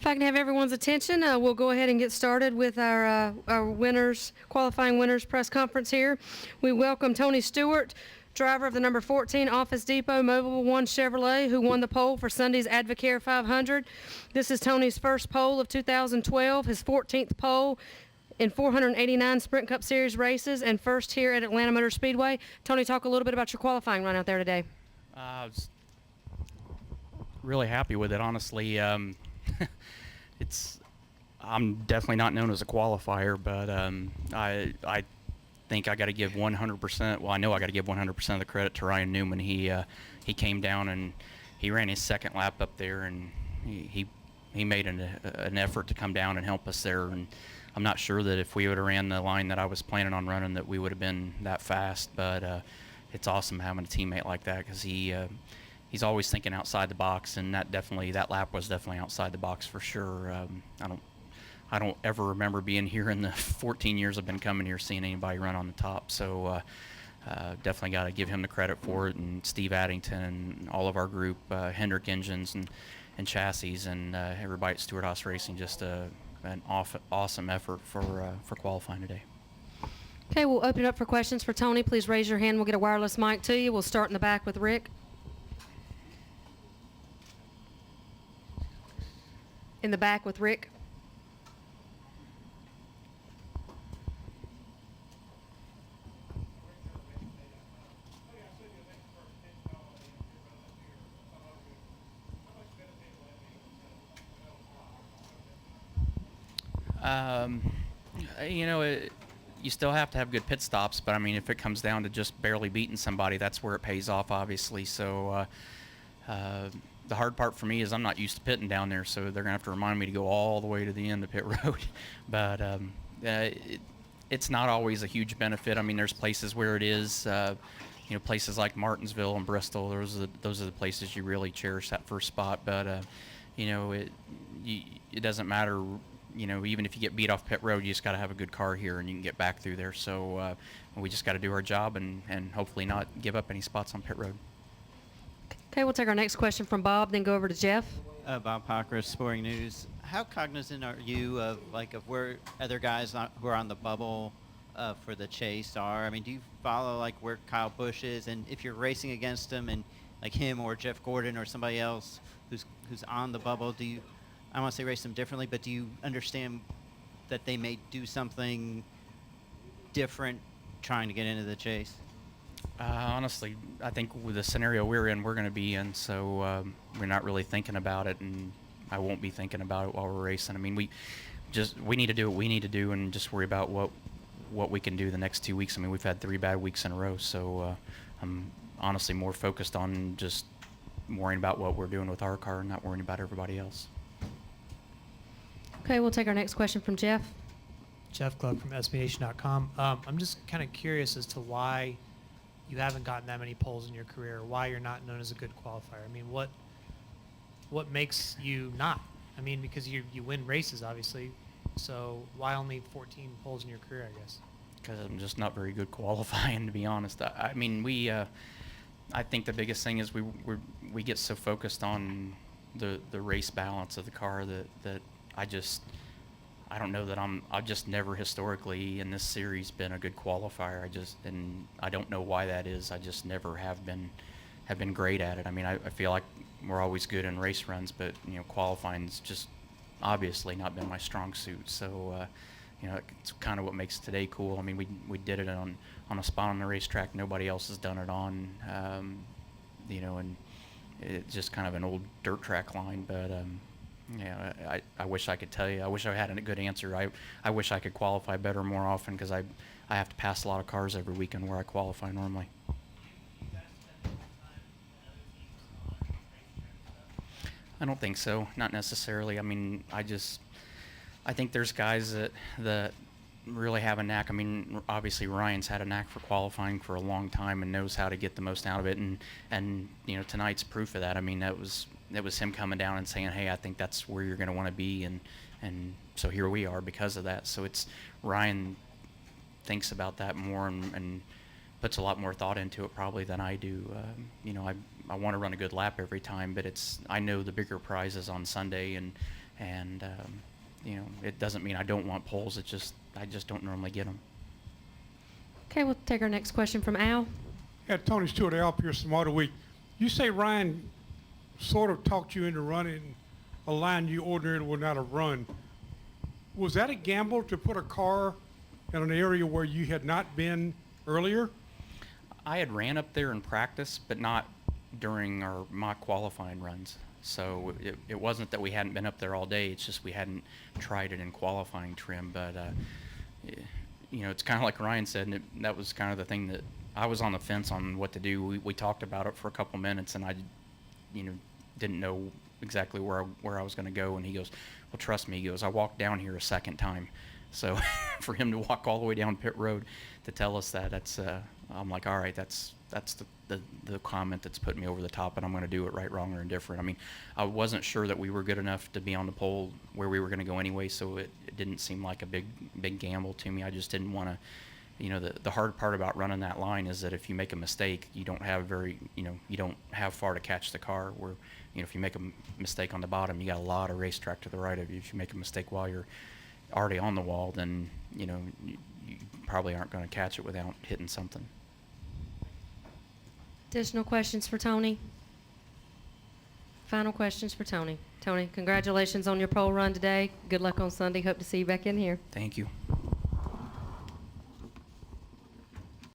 If I can have everyone's attention, we'll go ahead and get started with our winners, qualifying winners press conference here. We welcome Tony Stewart, driver of the number 14 Office Depot Mobile One Chevrolet, who won the pole for Sunday's Advocare 500. This is Tony's first pole of 2012, his 14th pole in 489 Sprint Cup Series races, and first here at Atlanta Motor Speedway. Tony, talk a little bit about your qualifying run out there today. I was really happy with it, honestly. I'm definitely not known as a qualifier, but I think I got to give 100%. Well, I know I got to give 100% of the credit to Ryan Newman. He came down and he ran his second lap up there, and he made an effort to come down and help us there. And I'm not sure that if we would have ran the line that I was planning on running, that we would have been that fast. But it's awesome having a teammate like that, because he's always thinking outside the box, and that lap was definitely outside the box for sure. I don't ever remember being here in the 14 years I've been coming here seeing anybody run on the top. So definitely got to give him the credit for it, and Steve Addington and all of our group, Hendrick Engines and Chassis, and everybody at Stewart Haas Racing. Just an awesome effort for qualifying today. Okay, we'll open it up for questions for Tony. Please raise your hand. We'll get a wireless mic to you. We'll start in the back with Rick. In the back with Rick. You still have to have good pit stops, but I mean, if it comes down to just barely beating somebody, that's where it pays off, obviously. So the hard part for me is I'm not used to pitting down there, so they're going to have to remind me to go all the way to the end of pit road. But it's not always a huge benefit. I mean, there's places where it is, places like Martinsville and Bristol. Those are the places you really cherish that first spot. But it doesn't matter. Even if you get beat off pit road, you just got to have a good car here, and you can get back through there. So we just got to do our job and hopefully not give up any spots on pit road. Okay, we'll take our next question from Bob, then go over to Jeff. Bob Pockris, Sporting News. How cognizant are you of where other guys who are on the bubble for the chase are? I mean, do you follow where Kyle Busch is, and if you're racing against him, and him or Jeff Gordon or somebody else who's on the bubble, do you? I don't want to say race them differently, but do you understand that they may do something different trying to get into the chase? Honestly, I think with the scenario we're in, we're going to be in, so we're not really thinking about it, and I won't be thinking about it while we're racing. I mean, we need to do what we need to do and just worry about what we can do the next 2 weeks. I mean, we've had 3 bad weeks in a row, so I'm honestly more focused on just worrying about what we're doing with our car and not worrying about everybody else. Okay, we'll take our next question from Jeff. Jeff Club from SBNation.com. I'm just kind of curious as to why you haven't gotten that many poles in your career, why you're not known as a good qualifier. I mean, what makes you not? I mean, because you win races, obviously, so why only 14 poles in your career, I guess? Because I'm just not very good qualifying, to be honest. I mean, I think the biggest thing is we get so focused on the race balance of the car that I don't know that I've just never historically in this series been a good qualifier. And I don't know why that is. I just never have been great at it. I mean, I feel like we're always good in race runs, but qualifying's just obviously not been my strong suit. So it's kind of what makes today cool. I mean, we did it on a spot on the racetrack nobody else has done it on. And it's just kind of an old dirt track line, but I wish I could tell you. I wish I had a good answer. I wish I could qualify better more often, because I have to pass a lot of cars every weekend where I qualify normally. I don't think so. Not necessarily. I mean, I think there's guys that really have a knack. I mean, obviously Ryan's had a knack for qualifying for a long time and knows how to get the most out of it. And tonight's proof of that. I mean, that was him coming down and saying, hey, I think that's where you're going to want to be. And so here we are because of that. So it's Ryan thinks about that more and puts a lot more thought into it probably than I do. I want to run a good lap every time, but I know the bigger prize is on Sunday, and And you know, it doesn't mean I don't want poles. It's just I just don't normally get them. Okay, we'll take our next question from Al. Yeah, Tony Stewart, Al Pearson, Motor Week. You say Ryan sort of talked you into running a line you ordinarily would not have run. Was that a gamble to put a car in an area where you had not been earlier? I had ran up there in practice, but not during our mock qualifying runs. So it wasn't that we hadn't been up there all day. It's just we hadn't tried it in qualifying trim. But you know, it's kind of like Ryan said, and that was kind of the thing that I was on the fence on what to do. We talked about it for a couple minutes, and I, you know, didn't know exactly where I was going to go. And he goes, "Well, trust me." He goes, "I walked down here a second time." So for him to walk all the way down pit road to tell us that, that's I'm like, all right, that's the comment that's put me over the top, and I'm going to do it right, wrong, or indifferent. I mean, I wasn't sure that we were good enough to be on the pole where we were going to go anyway, so it didn't seem like a big gamble to me. I just didn't want to, you know, the hard part about running that line is that if you make a mistake, you don't have far to catch the car. Where, you know, if you make a mistake on the bottom, you got a lot of racetrack to the right of you. If you make a mistake while you're already on the wall, then, you know, you probably aren't going to catch it without hitting something. Additional questions for Tony? Final questions for Tony. Tony, congratulations on your pole run today. Good luck on Sunday. Hope to see you back in here. Thank you.